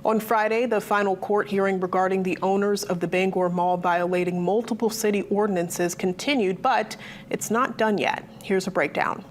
On Friday, the final court hearing regarding the owners of the Bangor Mall violating multiple city ordinances continued, but it's not done yet. Here's a breakdown.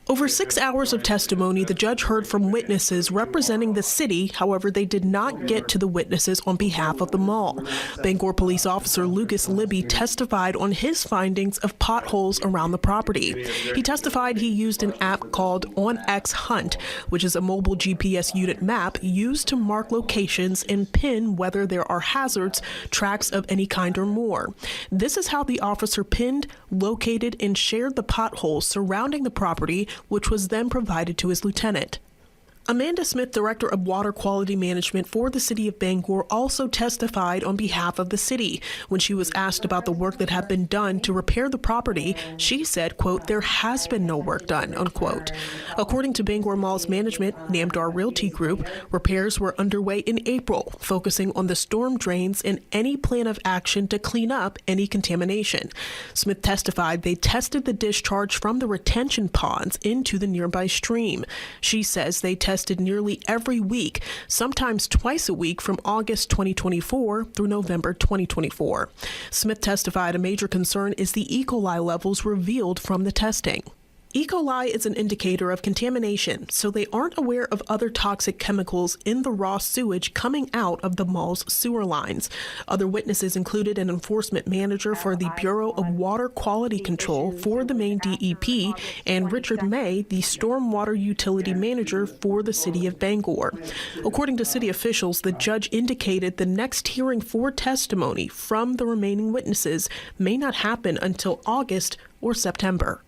Over 6 hours of testimony, the judge heard from witnesses representing the city. However, they did not get to the witnesses on behalf of the mall. Bangor police officer Lucas Libby testified on his findings of potholes around the property. He testified he used an app called OnX Hunt, which is a mobile GPS unit map used to mark locations and pin whether there are hazards, tracks of any kind or more. This is how the officer pinned, located, and shared the potholes surrounding the property, which was then provided to his lieutenant. Amanda Smith, Director of Water Quality Management for the City of Bangor, also testified on behalf of the city. When she was asked about the work that had been done to repair the property, she said, quote, "There has been no work done," unquote. According to Bangor Mall's management, Namdar Realty Group, repairs were underway in April, focusing on the storm drains and any plan of action to clean up any contamination. Smith testified they tested the discharge from the retention ponds into the nearby stream. She says they tested nearly every week, sometimes twice a week from August 2024 through November 2024. Smith testified a major concern is the E. coli levels revealed from the testing. E. coli is an indicator of contamination, so they aren't aware of other toxic chemicals in the raw sewage coming out of the mall's sewer lines. Other witnesses included an enforcement manager for the Bureau of Water Quality Control for the Maine DEP and Richard May, the stormwater utility manager for the city of Bangor. According to city officials, the judge indicated the next hearing for testimony from the remaining witnesses may not happen until August or September.